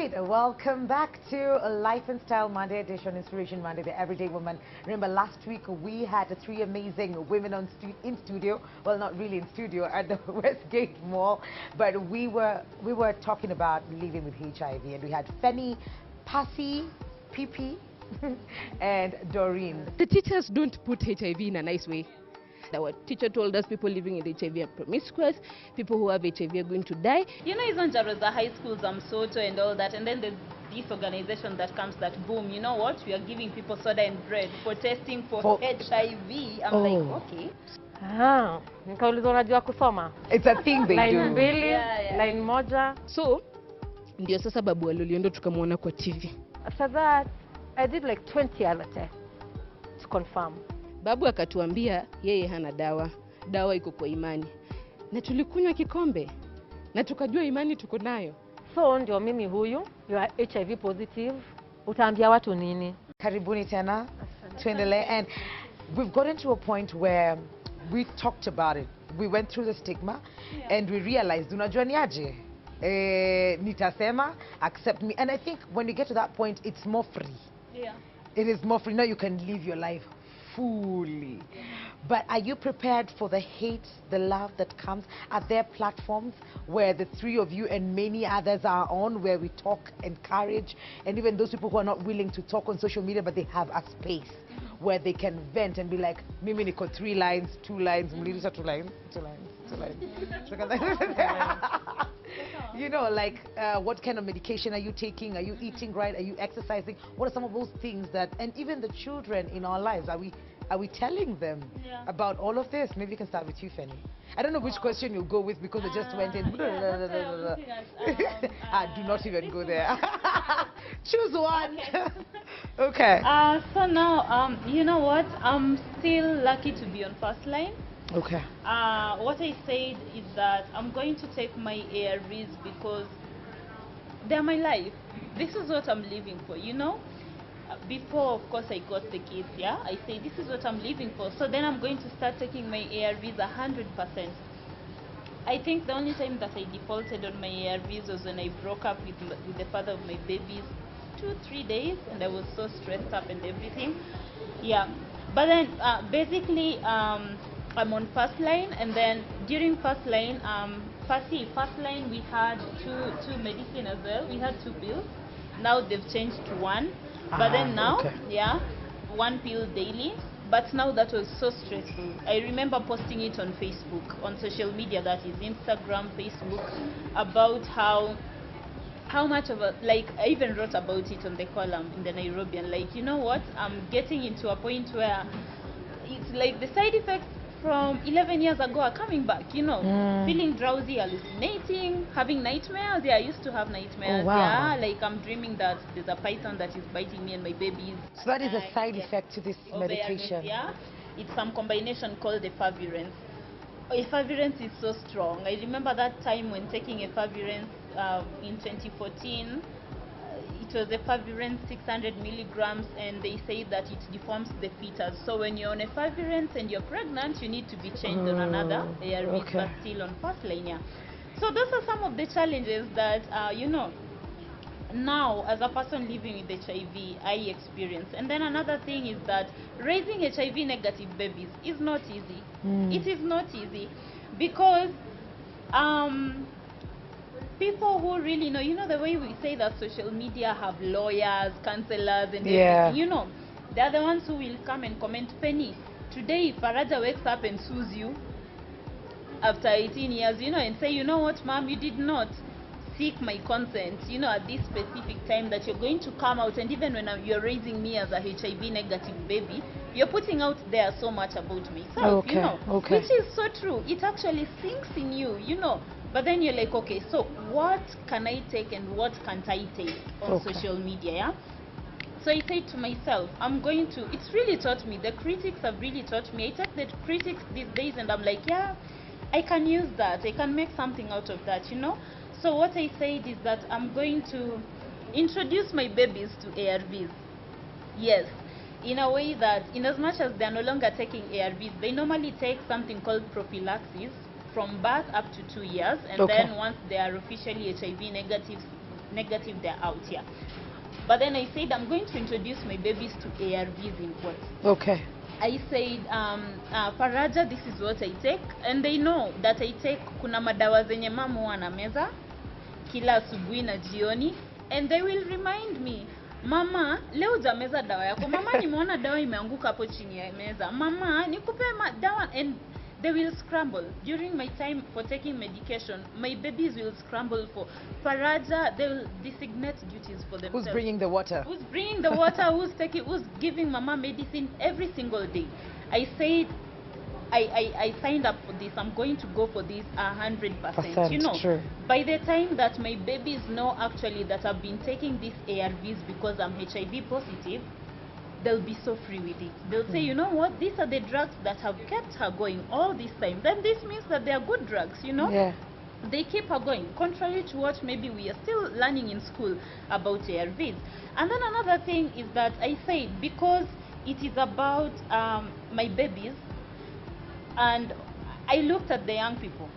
right, welcome back to a Life and Style Monday edition, Inspiration Monday, the Everyday Woman. Remember, last week we had the three amazing women in studio. Well, not really in studio, at the Westgate Mall, but we were talking about living with HIV, and we had Fenny, Passy, PP, and Doreen. The teachers don't put HIV in a nice way. Our teacher told us people living with HIV are promiscuous, people who have HIV are going to die. You know, isn't there the high schools, Soto and all that, and then there's this organization that comes that, boom, you know what, we are giving people soda and bread for testing for HIV. I'm like, okay. Nikaulizwa unajua kusoma. It's a thing they line do. mbili, line moja. So, ndio sasa babu aliliendo tukamwona kwa TV. After that, I did like 20 other tests to confirm. Babu akatuambia yeye hana dawa. Dawa iko kwa imani. Na tulikunywa kikombe. Na tukajua imani tuko nayo. So ndio mimi huyu, you are HIV positive. Utaambia watu nini? Karibuni tena, tuendelee. And we've gotten to a point where we talked about it. We went through the stigma and we realized, unajua ni aje? Nitasema, accept me. And I think when you get to that point, it's more free. Yeah. It is more free. Now you can live your life fully. But are you prepared for the hate, the love that comes? Are there platforms where the three of you and many others are on, where we talk, encourage, and even those people who are not willing to talk on social media, but they have a space where they can vent and be like, Mimi niko 3 lines, 2 lines, Mlilisa 2 lines, 2 lines, 2 lines. You know, like, what kind of medication are you taking? Are you eating right? Are you exercising? What are some of those things that, and even the children in our lives, are we telling them about all of this? Maybe we can start with you, Fenny. I don't know which question you'll go with because I just went in. Do not even go there. Choose one. Okay. So now, you know what? I'm still lucky to be on first line. Okay. What I said is that I'm going to take my ARVs because they're my life. This is what I'm living for, you know? Before, of course, I got the kids, yeah? I say, this is what I'm living for. So then I'm going to start taking my ARVs 100%. I think the only time that I defaulted on my ARVs was when I broke up with the father of my babies 2-3 days, and I was so stressed up and everything. Yeah. But then, basically, I'm on first line, and then during first line, first line we had two medicine as well. We had 2 pills. Now they've changed to 1. But then now, yeah, 1 pill daily. But now that was so stressful. I remember posting it on Facebook, on social media, that is Instagram, Facebook, about how much of a, like, I even wrote about it on the column in the Nairobian, like, you know what, I'm getting into a point where it's like the side effects from 11 years ago are coming back, you know, feeling drowsy, hallucinating, having nightmares. Yeah, I used to have nightmares. Oh, wow. Yeah, like I'm dreaming that there's a python that is biting me and my babies. So that is a side effect to this medication. Yeah, it's some combination called efavirenz. Efavirenz is so strong. I remember that time when taking efavirenz in 2014. It was efavirenz 600 milligrams, and they say that it deforms the fetus. So when you're on efavirenz and you're pregnant, you need to be changed on another ARV, but still on first line. Yeah. So those are some of the challenges that, you know, now as a person living with HIV, I experience. And then another thing is that raising HIV negative babies is not easy. It is not easy because people who really know, you know, the way we say that social media have lawyers, counselors, and everything, you know, they're the ones who will come and comment, Penny, today if Faraja wakes up and sues you after 18 years, you know, and say, you know what, ma'am, you did not seek my consent, you know, at this specific time that you're going to come out, and even when you're raising me as a HIV negative baby, you're putting out there so much about myself, you know, which is so true. It actually sinks in you, you know. But then you're like, okay, so what can I take and what can't I take on social media, yeah? So I said to myself, I'm going to, it's really taught me, the critics have really taught me. I take the critics these days and I'm like, yeah, I can use that. I can make something out of that, you know? So what I said is that I'm going to introduce my babies to ARVs. Yes, in a way that, in as much as they're no longer taking ARVs, they normally take something called prophylaxis from birth up to 2 years, and then once they are officially HIV negative, negative they're out here. But then I said I'm going to introduce my babies to ARVs in court. Okay. I said, Faraja, this is what I take, and they know that I take kuna madawa zenye mama huwa anameza kila asubuhi na jioni, and they will remind me, mama, leo hujameza dawa yako, mama nimeona dawa imeanguka hapo chini ya meza, mama nikupe dawa, and they will scramble. During my time for taking medication, my babies will scramble for Faraja. They will designate duties for themselves. Who's bringing the water? Who's bringing the water? Who's giving mama medicine every single day? I said, I signed up for this. I'm going to go for this 100%. You know, true. by the time that my babies know actually that I've been taking these ARVs because I'm HIV positive, they'll be so free with it. They'll say, you know what, these are the drugs that have kept her going all this time. Then this means that they are good drugs, you know? Yeah. They keep her going, contrary to what maybe we are still learning in school about ARVs. And then another thing is that I said, because it is about my babies, and I looked at the young people,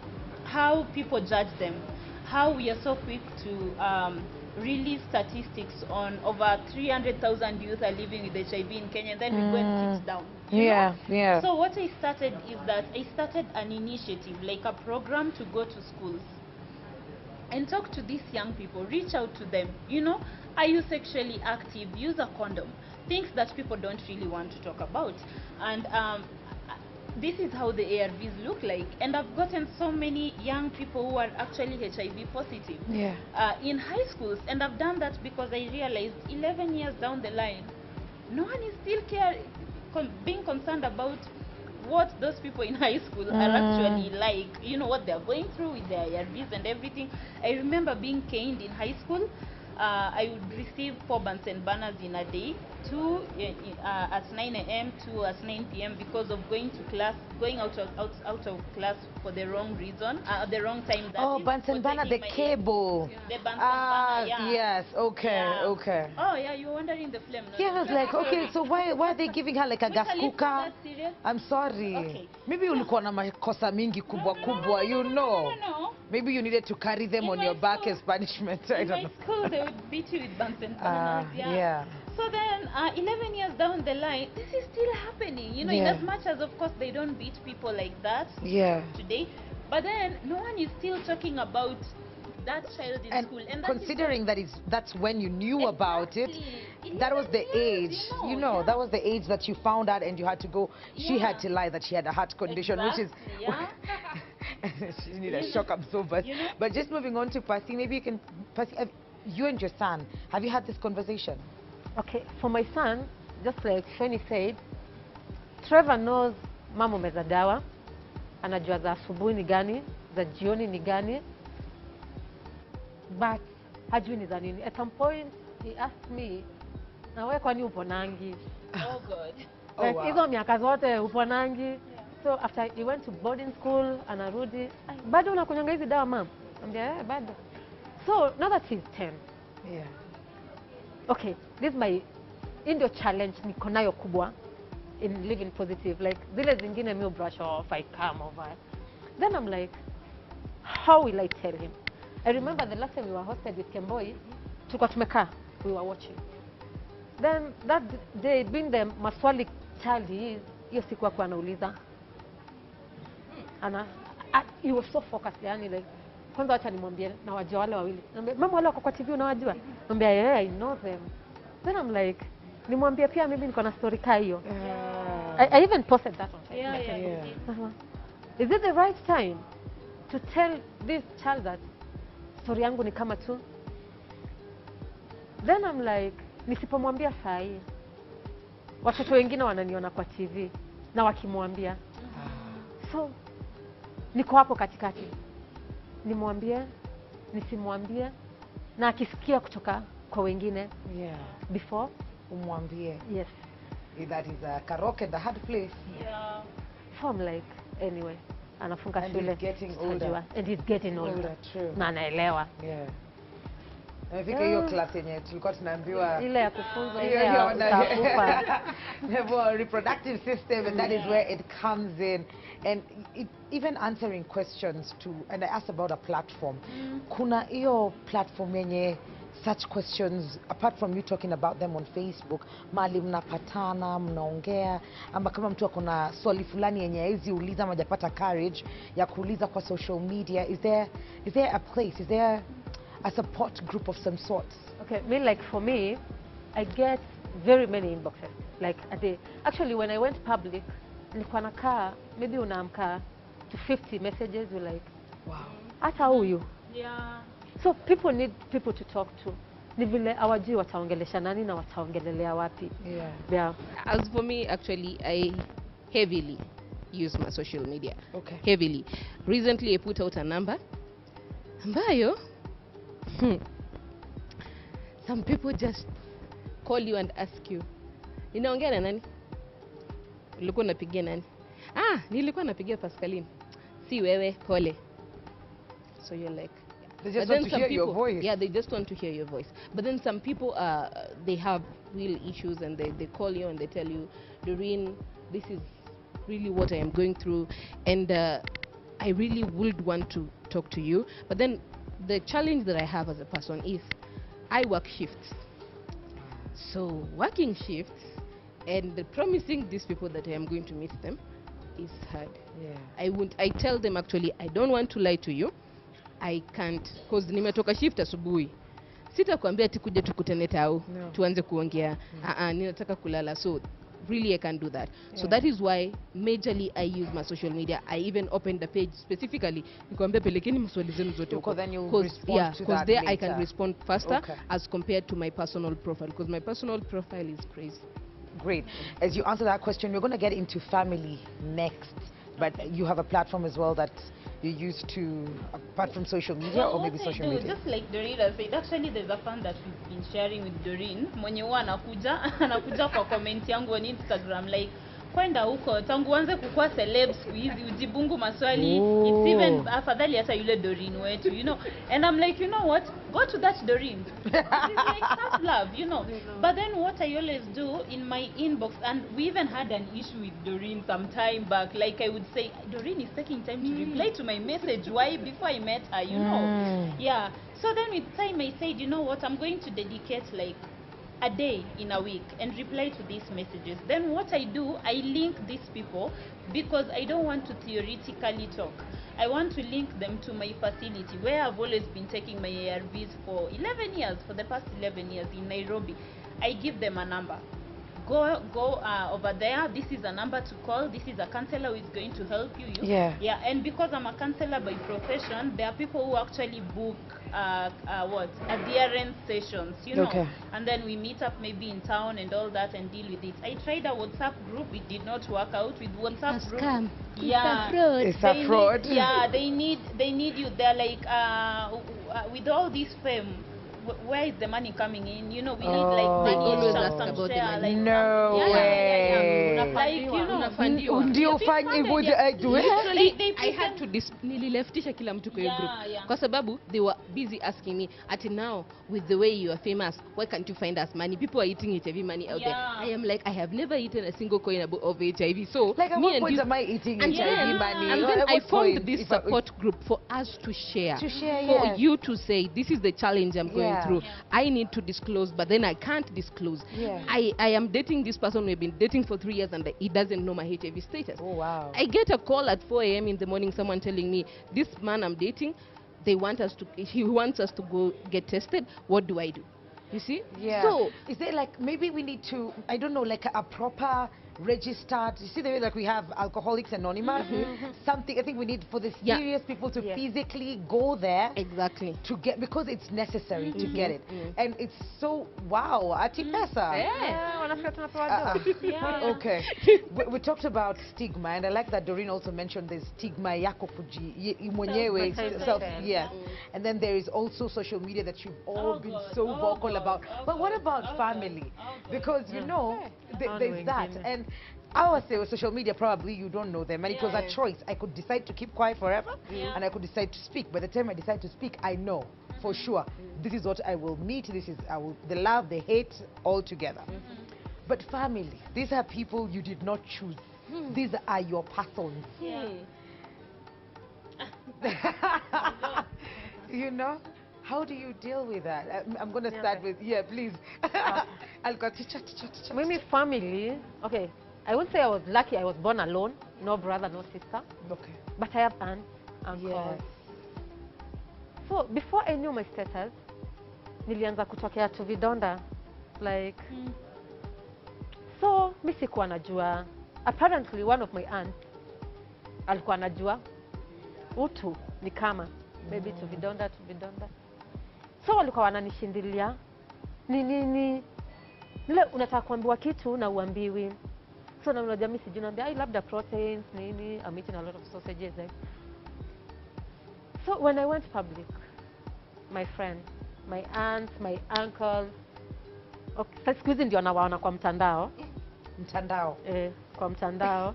how people judge them, how we are so quick to release statistics on over 300,000 youth are living with HIV in Kenya, and then we go and sit down. You know? So what I started is that I started an initiative, like a program to go to schools and talk to these young people, reach out to them. You know, are you sexually active? Use a condom. Things that people don't really want to talk about. And this is how the ARVs look like, and I've gotten so many young people who are actually HIV positive in high schools, and I've done that because I realized 11 years down the line, no one is still being concerned about what those people in high school are actually like, you know, what they're going through with their ARVs and everything. I remember being caned in high school. I would receive 4 Bunsen burners in a day, 2 at 9 a.m., 2 at 9 p.m. because of going to class, going out of class for the wrong reason, the wrong time. Oh, Bunsen burner, the cable. The Bunsen burner, yeah. Yes, okay, okay. Oh, yeah, you're wondering the flame. No, yeah, I was like, okay, so why are they giving her like a gas cooker? I'm sorry. Okay. Maybe ulikuwa na makosa mingi kubwa kubwa, you know. No. Maybe you needed to carry them on your back as punishment. I don't know. In my school, they would beat you with Bunsen burners. Yeah. So then, 11 years down the line, this is still happening. You know, in as much as, of course, they don't beat people like that today. But then, no one is still talking about that child in school. And considering that's when you knew about it, that was the age, you know, that was the age that you found out and you had to go. She had to lie that she had a heart condition, which is... she needed a shock absorber. You know? But just moving on to Pasi, maybe you can... Pasi, you and your son, have you had this conversation? Okay, for my son, just like Shani said, Trevor knows mama umeza dawa, anajua za asubuhi ni gani, za jioni ni gani, but hajui ni za nini. At some point, he asked me, na wewe kwani upo nangi? Oh God. Like, hizo miaka zote upo nangi. So after he went to boarding school, anarudi, bado unakunyanga hizi dawa mama? Ambia, bado. So now that he's 10. Yeah. Okay, this is my indio challenge niko nayo kubwa in living positive. Like, zile zingine mi brush off, I come over. Then I'm like, how will I tell him? I remember the last time we were hosted with Kemboi, tulikuwa tumekaa, we were watching. Then that day, being the maswali child he is, hiyo siku akuwa anauliza. He was so focused, yani like, kwanza wacha nimwambie na wajua wale wawili. Mama wale wako kwa TV unawajua? Mwambia yeah, I know them. Then I'm like, nimwambie pia mimi niko na story kaa hiyo. I even posted that on Facebook. Is it the right time to tell this child that story yangu ni kama tu? Then I'm like, nisipomwambia saa hii, watoto wengine wananiona kwa TV na wakimwambia. So, niko hapo katikati. Nimwambie, nisimwambie, na akisikia kutoka kwa wengine before umwambie. Yes. That is a karaoke, the hard place. Yeah. So I'm like, anyway, anafunga shule. And he's getting older. And he's getting older. True. Na anaelewa. Yeah. Nafika hiyo class yenye tulikuwa tunaambiwa ile ya kufunza ile ya utakufa. Reproductive system, and that is where it comes in. And even answering questions to, and I asked about a platform. Kuna hiyo platform yenye such questions, apart from you talking about them on Facebook, mali mnapatana, mnaongea, ama kama mtu akona swali fulani yenye hawezi uliza ama hajapata courage ya kuuliza kwa social media, is there a place, is there a support group of some sort? Okay, like for me, I get very many inboxes, like a day. Actually, when I went public, nilikuwa nakaa, maybe unaamka to 50 messages, you're like, Wow. hata huyu. Yeah. So people need people to talk to. Ni vile hawajui wataongelesha nani na wataongelelea wapi. Yeah. As for me, actually, I heavily use my social media. Okay. Heavily. Recently, I put out a number. Ambayo, some people just call you and ask you, ninaongea na nani? Ulikuwa unapigia nani? Nilikuwa napigia Pascaline. Si wewe, pole. So you're like, they just want to hear your voice. Yeah, they just want to hear your voice. But then some people, they have real issues and they call you and they tell you, Doreen, this is really what I am going through, and I really would want to talk to you. But then the challenge that I have as a person is I work shifts. So working shifts and promising these people that I am going to meet them is hard. Yeah. I tell them actually, I don't want to lie to you. I can't, because nimetoka shift asubuhi. Sitakwambia ati kuja tukutane tao, tuanze kuongea. Ninataka kulala. So really I can't do that. So that is why majorly I use my social media. I even opened the page specifically nikwambia pelekeni maswali zenu zote huko. Because there I can respond faster as compared to my personal profile, because my personal profile is crazy. Great. As you answer that question, we're going to get into family next. But you have a platform as well that you use to, apart from social media, or maybe social media? Just like Doreen said, actually there's a fan that we've been sharing with Doreen. Mwenye huwa anakuja kwa comment yangu on Instagram, like, kwenda huko tangu uanze kukua celeb siku hizi ujibungu maswali. It's even afadhali hata yule Doreen wetu, you know. And I'm like, you know what, go to that Doreen. It's like tough love, you know. But then what I always do in my inbox, and we even had an issue with Doreen some time back, like I would say, Doreen is taking time to reply to my message. Why? Before I met her, you know. Yeah. So then with time I said, you know what, I'm going to dedicate like a day in a week and reply to these messages. Then what I do, I link these people, because I don't want to theoretically talk. I want to link them to my facility where I've always been taking my ARVs for 11 years, for the past 11 years in Nairobi. I give them a number. Go over there. This is a number to call. This is a counselor who is going to help you. Yeah. And because I'm a counselor by profession, there are people who actually book adherence sessions, you know. And then we meet up maybe in town and all that and deal with it. I tried a WhatsApp group. It did not work out with WhatsApp group. Scam. Yeah. It's a fraud. They need you. They're like with all this fame, where is the money coming in? You know, we need like money, some share, like no way. Like, you know, I had to nilileftisha kila mtu kwa group kwa sababu they were busy asking me at now with the way you are famous, why can't you find us money? People are eating HIV money out there. I am like, I have never eaten a single coin of HIV. So like at what point am I eating HIV money? And then I formed this support group for us to share. For you to say, this is the challenge I'm going through. I need to disclose, but then I can't disclose. I am dating this person we've been dating for 3 years and he doesn't know my HIV status. Oh wow. I get a call at 4 a.m. in the morning, someone telling me, this man I'm dating, he wants us to go get tested. What do I do? You see? Yeah. So is there like, maybe we need to, I don't know, like a proper registered, you see the way like we have Alcoholics Anonymous, something I think we need for the serious people to physically go there to get, because it's necessary to get it. And it's so wow, atipesa. Okay. We talked about stigma, and I like that Doreen also mentioned the stigma yako mwenyewe self, and then there is also social media that you've all been so vocal about. But what about family? Because you know there's that, and I would say with social media, probably you don't know them, and it was a choice. I could decide to keep quiet forever, and I could decide to speak. By the time I decide to speak, I know for sure this is what I will meet. This is the love, the hate, all together. But family, these are people you did not choose. These are your persons. You know, How do you deal with that? I'm going to Yeah, start okay. with, yeah, please. I'll go teacher. Mimi family, okay, I would say I was lucky I was born alone, no brother, no sister, Okay. but I have aunts, uncles. Yes. So before I knew my status, nilianza kutokea tu vidonda, like, so mi sikuwa najua. Apparently one of my aunts alikuwa anajua utu ni kama maybe tu vidonda. So walikuwa wananishindilia nini nile unataka kuambiwa kitu na uambiwi. So na unajua mimi sijui, naambia labda proteins nini, I'm eating a lot of sausages like. So when I went public, my friend, my aunts, my uncles, okay, sasa siku hizi ndio nawaona kwa mtandao. Mtandao. Kwa mtandao.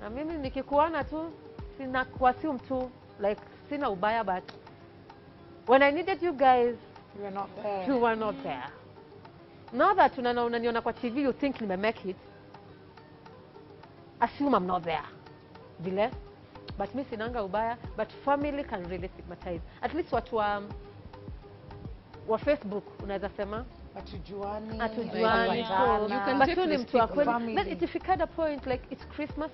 Na mimi nikikuona tu sina kuassume tu, like sina ubaya, but when I needed you guys, You were not there. you were not there. Now that unaniona kwa TV, you think nime make it, assume I'm not there. Vile? But mi sinanga ubaya, but family can really stigmatize. At least watu wa Facebook unaweza sema Hatujuani. hatujuani. Hapana. You can But take you the ni mtu wa stigma. kweli. Family. Then it had a point, like it's Christmas.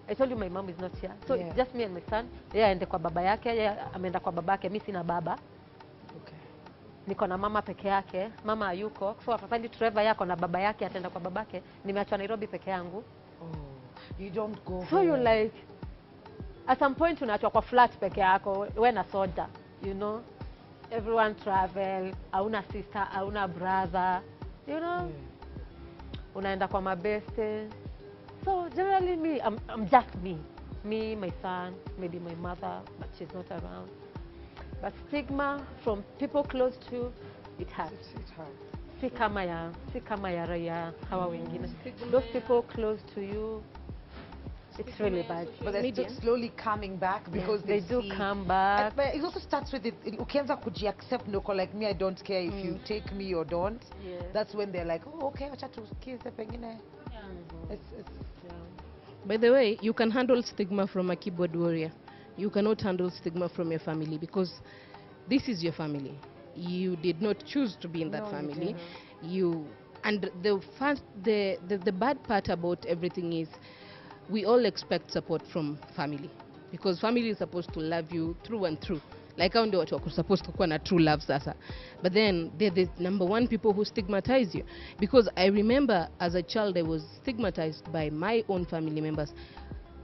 I told you my mom is not here. So Yeah. it's just me and my son. Yeye aende kwa baba yake, yeye ameenda kwa babake, mimi sina baba. Okay. Niko na mama peke yake, mama hayuko. So afadhali Trevor yako na baba yake ataenda kwa babake. Nimeachwa Nairobi peke yangu. Oh, you don't go So you home. like, at some point unaachwa kwa flat peke yako, wewe na soda, you know. Everyone travel, hauna sister, hauna brother, you know. Yeah. Unaenda kwa mabeste. So generally me, I'm just me. Me, my son, maybe my mother, but she's not around. But stigma from people close to, it hurts. It's hard. Si kama ya raia hawa wengine. Those people close to you, it's really bad. But they're still slowly coming back because They do see- come back. But it also starts with it. Ukianza kuji-accept noko, like me, I don't care if you take me or don't. Yes. That's when they're like, oh, okay, acha tusikize pengine. It's Yeah. By the way, you can handle stigma from a keyboard warrior. You cannot handle stigma from your family because this is your family. You did not choose to be in that No, you family. didn't. And the bad part about everything is we all expect support from family because family is supposed to love you through and through. Like hao ndio watu wako supposed to kuwa na true love sasa. But then they're the number one people who stigmatize you. Because I remember as a child I was stigmatized by my own family members.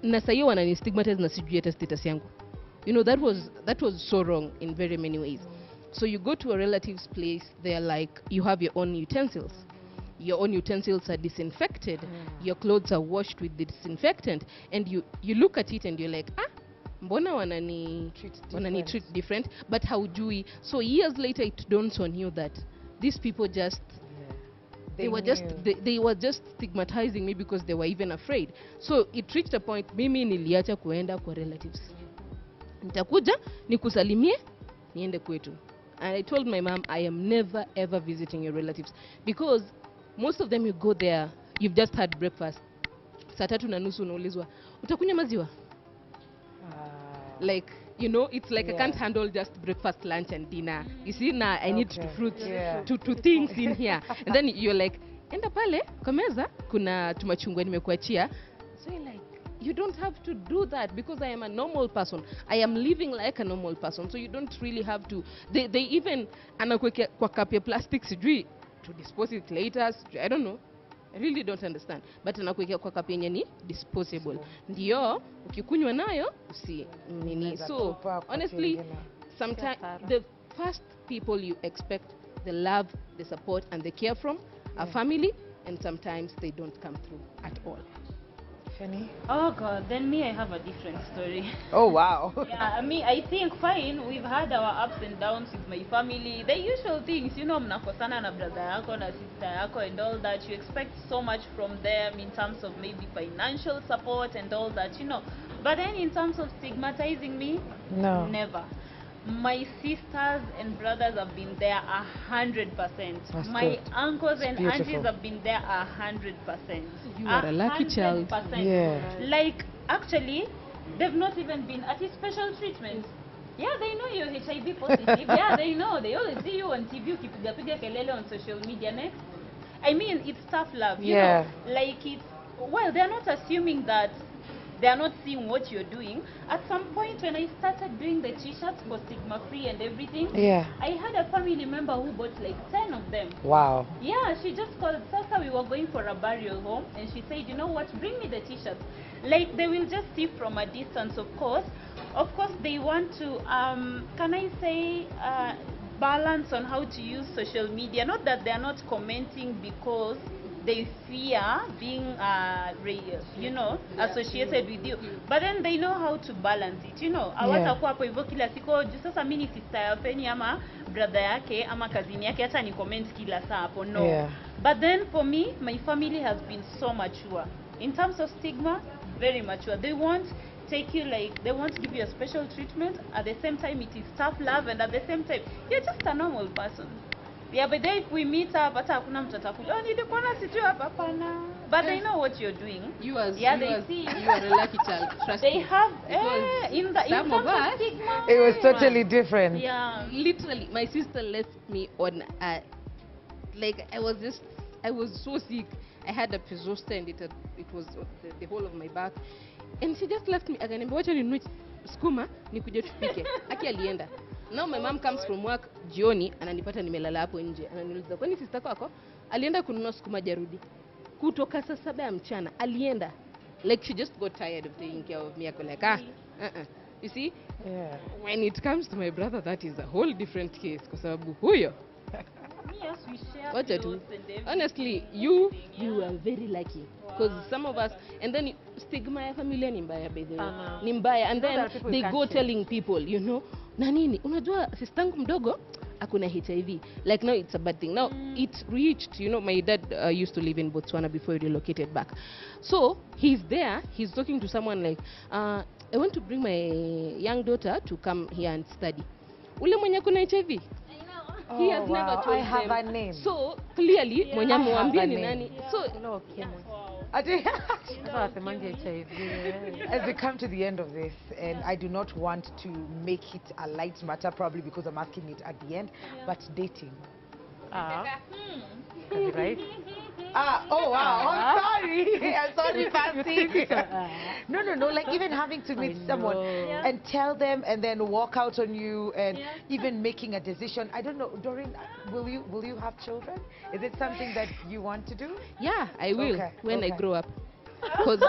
Na sayo wanani stigmatize na sijui hata status yangu. You know, that was so wrong in very many ways. So you go to a relative's place, they're like, you have your own utensils. Your own utensils are disinfected. Your clothes are washed with the disinfectant. And you look at it and you're like, mbona wanani treat different, but haujui. So years later it dawns on you that these people just they were just stigmatizing me because they were even afraid. So it reached a point mimi niliacha kuenda kwa relatives. Nitakuja nikusalimie niende kwetu. And I told my mom I am never ever visiting your relatives because most of them you go there, you've just had breakfast. Saa 3:30 unaulizwa utakunywa maziwa? Like, you know, it's like I can't handle just breakfast, lunch and dinner. You see, now I need to fruit to things in here. And then you're like, enda pale kwa meza kuna tumachungwa nimekuachia. So you're like, you don't have to do that because I am a normal person. I am living like a normal person. So you don't really have to. They even anakuwekea kwa cup ya plastic sijui to dispose it later. I don't know. I really don't understand. But anakuwekea kwa cup yenye ni disposable. Ndio ukikunywa nayo usi nini. So honestly, sometimes the first people you expect the love, the support and the care from are family, and sometimes they don't come through at all. Fanny? Oh God, then me, I have a different story. Oh wow. Yeah, I think fine, we've had our ups and downs with my family. The usual things, you know, mnakosana na brother yako na sister yako and all that. You expect so much from them in terms of maybe financial support and all that, you know. But then in terms of stigmatizing me, No. never. My sisters and brothers have been there 100%. That's My good. uncles and beautiful. aunties have been there 100%. You are a lucky child. 100%. Yeah. Like, actually, they've not even been at a special treatment. Yeah, they know you're HIV positive. Yeah, they know. They always see you on TV, ukipiga kelele on social media. Next, I mean, it's tough love. You know, like it's, well, they're not assuming that they are not seeing what you're doing. At some point, when I started doing the t-shirts for Stigma Free and everything, I had a family member who bought like 10 of them. Wow. Yeah, she just called. Sasa, we were going for a burial home, and she said, you know what, bring me the t-shirts. Like, they will just see from a distance, of course. Of course, they want to, can I say, balance on how to use social media. Not that they are not commenting because they fear being you know, associated with you, but then they know how to balance it, you know. Hawatakuwa hapo hivyo kila siku, sasa mimi ni sister ya Penny ama brother yake ama cousin yake, hata ni comment kila saa hapo, no. But then for me, my family has been so mature in terms of stigma, very mature. They won't take you like, they won't give you a special treatment. At the same time, it is tough love, and at the same time, you're just a normal person. Yeah, but then if we meet up, hata hakuna mtu atakuja, nilikuwa na sijui hapa pana. But they know what you're doing. You are a lucky child. Trust they me. have in some of us, stigma, it was totally different. Yeah. Literally, my sister left me on like I was so sick. I had a zoster and it was the whole of my back. And she just left me. Akaniambia wacha ninunue skuma nikuje tupike. Aki alienda. Now my mom comes from work jioni, ananipata nimelala hapo nje. Ananiuliza, kwani sister yako alienda kununua skuma jarudi? Kutoka saa 7 ya mchana alienda. Like she just got tired of taking care of me. Ako like, You see? Yeah. When it comes to my brother, that is a whole different case. Kwa sababu huyo. Yes, we share. What do? Honestly, you are very lucky. Because some of us, and then stigma ya familia ni mbaya, by the way. Ni mbaya, and then they go telling people, you know, na nini, unajua sistangu mdogo akuna HIV. Like now it's a bad thing. Now it reached, you know, my dad used to live in Botswana before he relocated back. So he's there, he's talking to someone like, I want to bring my young daughter to come here and study. Ule mwenye kuna HIV. He has never told I have them. a name. So clearly, mwenye muambia ni nani. So As we come to the end of this, and I do not want to make it a light matter, probably because I'm asking it at the end, but dating. Right? Oh wow, I'm sorry. I'm sorry, Fancy. No, like even having to meet someone and tell them and then walk out on you and even making a decision. I don't know, Doreen, will you have children? Is it something that you want to do? Yeah, I will when I grow up. 26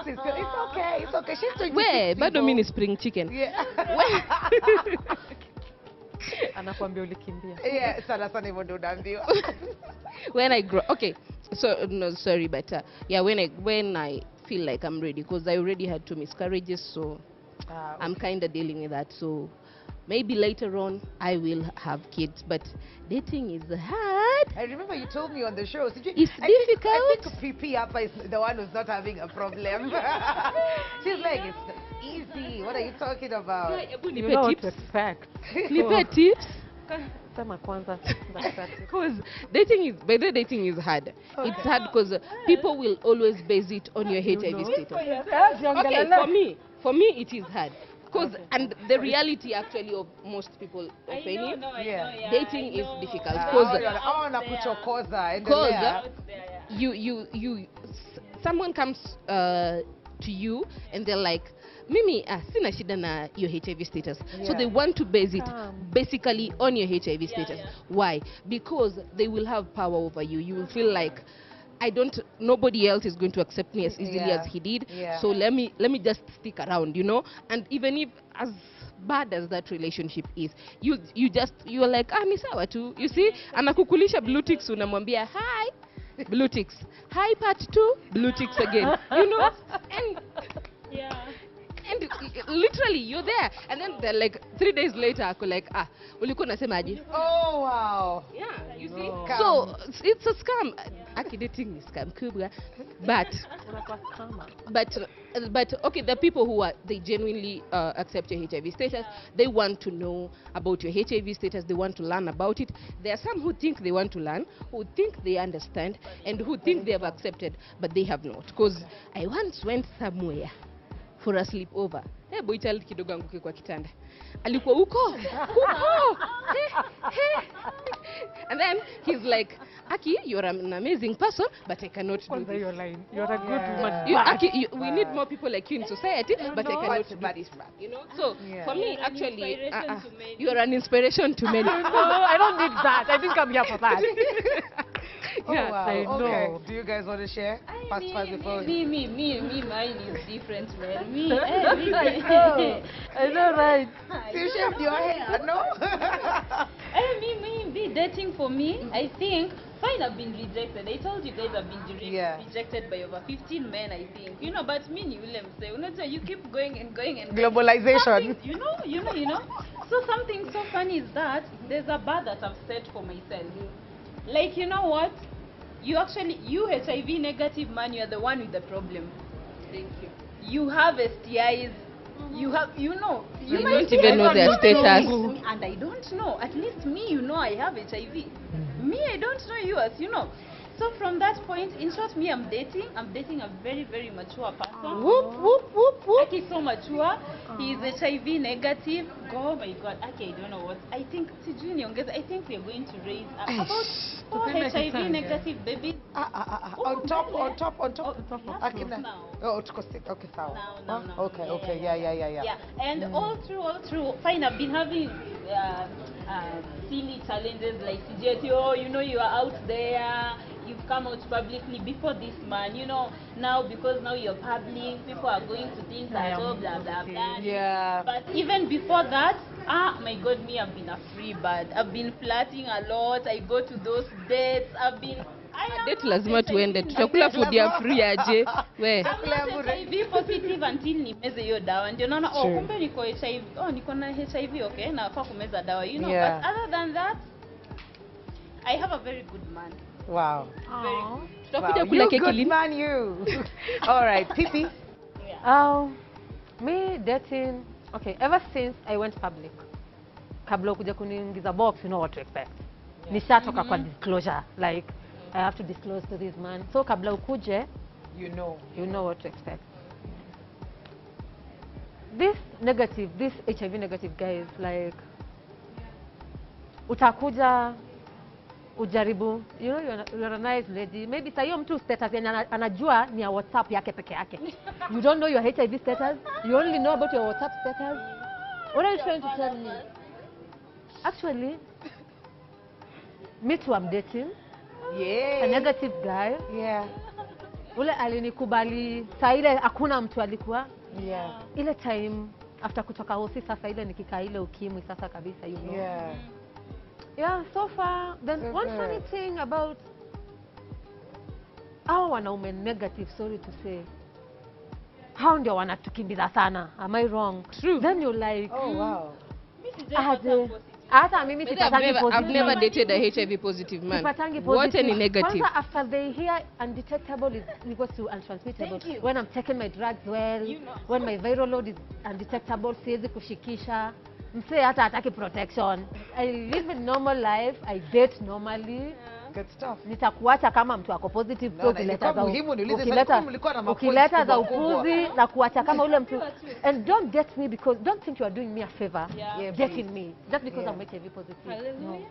is good. It's okay. She's 26. Where? Bado mimi ni spring chicken. Yeah. Anakuambia ulikimbia. Yeah, sana hivyo ndio unaambiwa. When I grow, okay, so no, sorry, but yeah, when I feel like I'm ready, because I already had 2 miscarriages, so I'm kind of dealing with that. So maybe later on I will have kids, but dating is hard. I remember you told me on the show. It's difficult. I think PP Appa is the one who's not having a problem. She's like, it's easy. What are you talking about? You know what to expect. Nipe tips. Sema kwanza. Because dating is hard. Okay. It's hard because people will always base it on your HIV status. Okay, for me it is hard. Because and the reality actually of most people of any dating is difficult. Because you someone comes to you and they're like, Mimi, sina shida na your HIV status. So they want to base it basically on your HIV status. Why? Because they will have power over you. You will feel like nobody else is going to accept me as easily as he did. So let me just stick around, you know. And even if as bad as that relationship is, you're like, ni sawa tu. You see, anakukulisha blue ticks, unamwambia hi blue ticks, hi part 2 blue ticks again, you know. And literally you're there, and then they're like 3 days later ako like, ulikuwa unasemaje? Oh wow. Yeah, you see. So it's a scam. Dating is scam kubwa. But okay, the people they genuinely accept your HIV status. They want to know about your HIV status. They want to learn about it. There are some who think they want to learn, who think they understand, and who think they have accepted, but they have not. Because I once went somewhere for a sleepover. Boy child kidogo anguke kwa kitanda. Alikuwa huko. And then he's like, Aki, you're an amazing person, but I cannot do this. You're lying. You're a good woman. Aki, we need more people like you in society, but I cannot do this. You know? So, for me, You're an actually, inspiration to many. you're an inspiration to many. No, I don't need that. I think I'm here for that. Oh, Yeah, wow. I know. Okay. Do you guys want to share? Fast before. Me, mine is different, man. Me, I know, right? You shaved your hair, no? me dating for me, I think, fine, I've been rejected. I told you guys I've been rejected by over 15 men, I think. You know, but me, you will say, you keep going and going and going. Globalization. Something, you know. So something so funny is that there's a bar that I've set for myself. Like, you know what? You HIV negative man, you are the one with the problem. Thank you. You have STIs. You have, you don't even know their status. And I don't know. At least me, I have HIV. Me, I don't know yours, So from that point, in short, me, I'm dating a very, very mature person. Whoop, whoop, whoop, whoop. He's so mature. He's HIV negative. Oh my God. Okay, I don't know what. I think we are going to raise about 4 HIV negative babies. On top. Akina. Now. Oh, okay, sawa. Now. Okay, yeah. And all through, fine, I've been having silly challenges like CJT, you are out there, you've come out publicly before this man, now because now you're public, people are going to think that, blah, blah, blah. Yeah. But even before that, my God, me, I've been a free bird. I've been flirting a lot. I go to those dates. Date lazima tuende. Tutakula food ya free aje. We. I'm not HIV positive until nimeze hiyo dawa. Ndio naona kumbe niko HIV. Niko na HIV, okay? Nafaa kumeza dawa, Yeah. But other than that, I have a very good man. Wow. Very good. Tutakuja kula keki Good lini? man, you. All right, Pipi. Yeah. Me dating, okay, ever since I went public, kabla kuja kuniingiza box, you know what to expect. Nishatoka kwa disclosure, like I have to disclose to this man. So kabla ukuje, You know what to expect. This HIV negative guys, like utakuja ujaribu, you're a nice lady. Maybe sa hiyo mtu status anajua ni ya WhatsApp yake peke yake. You don't know your HIV status. You only know about your WhatsApp status. What are you trying to tell me? Actually, me too, I'm dating Yeah. a negative guy. Yeah. Ule alinikubali saa ile hakuna mtu alikuwa. Yeah. Ile time after kutoka hosi sasa ile nikikaa ile ukimwi sasa kabisa, Yeah. Yeah, so far. Then one funny thing about our wanaume negative, sorry to say, hao ndio wanatukimbiza sana. Am I wrong? True. Then you're like, Oh, wow. hata mimi sipatangi positive. I've never dated a HIV positive man. Sipatangi What positive. any negative? Kwanza after they hear undetectable is equals to untransmittable. Thank you. When I'm taking my drugs well, when my viral load is undetectable, siwezi kushikisha. Mse hata hataki protection. I live a normal life. I date normally. Good stuff. Nitakuacha kama mtu ako positive, No, so na ilikuwa muhimu niulize swali, kama mlikuwa na mapoints ukileta za kubwa kubwa. upuzi na kuacha kama ule mtu. And don't date me because don't think you are doing me a favor. Yeah. Dating me just because Yeah. I'm HIV positive. Hallelujah.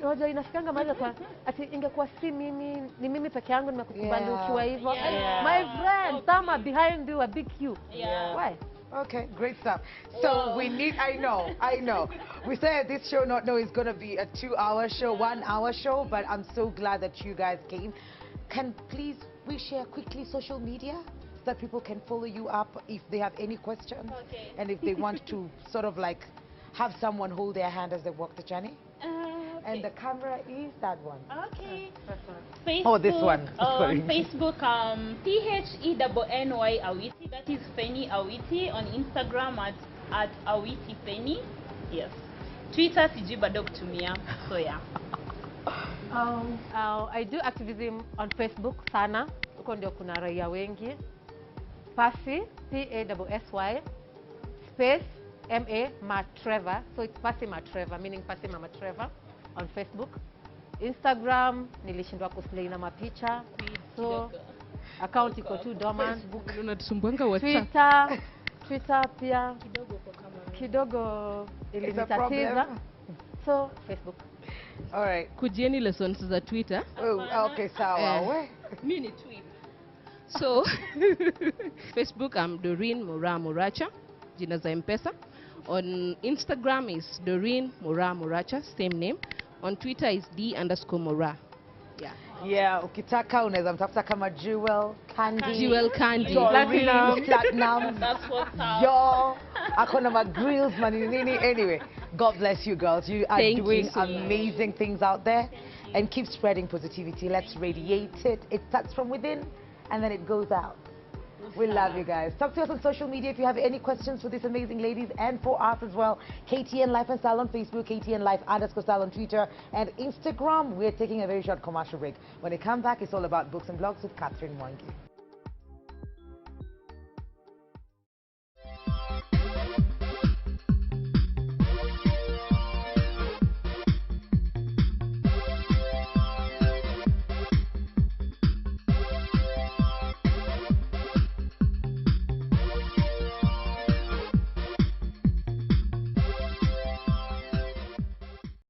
Roja inafikanga mahali kwa ati ingekuwa si mimi, ni mimi peke yangu nimekukubali ukiwa hivyo. Yeah. My friend, some are behind you, a big you. Yeah. Why? Okay, great stuff. So we need, I know. We said this show is going to be a 2-hour show, 1-hour show, but I'm so glad that you guys came. Can please we share quickly social media so that people can follow you up if they have any questions? Okay. And if they want to sort of like have someone hold their hand as they walk the journey? And the camera is that one. Okay. Okay. Facebook, this one. Sorry. Facebook, PHENNY Awiti. That is Feni Awiti. On Instagram at Awiti Feni. Yes. Twitter sijui bado kutumia. So yeah. I do activism on Facebook sana. Huko ndio kuna raia wengi. Pasi, P-A-S-S-Y, space, M-A, Matreva. So it's Pasi Matreva, meaning Pasi Mama Treva on Facebook. Instagram, nilishindwa kuslay na mapicha. So, account iko tu dormant. Unatusumbuanga WhatsApp. Twitter, Twitter pia Kidogo kwa kama kidogo It's a problem. ilinitatiza. So Facebook. All right. kujieni lessons za Twitter. Oh, okay, sawa. Eh. We. Mi ni tweet. So Facebook I'm Doreen Mora Moracha, jina za M-Pesa. On Instagram is Doreen Mora Moracha, same name. On Twitter is D_Mora. Yeah. Yeah, ukitaka unaweza mtafuta kama Jewel Candy. Jewel Candy. Doreen Platinum. That's what's up. Yo, akona ma grills, manini nini. Anyway, God bless you girls. You are Thank you doing so much. amazing things out there. And keep spreading positivity. Let's radiate it. It starts from within and then it goes out. We love you guys. Talk to us on social media if you have any questions for these amazing ladies and for us as well. KTN Life and Style on Facebook, KTN Life_Style on Twitter and Instagram. We're taking a very short commercial break. When we come back, it's all about books and blogs with Catherine Mwangi.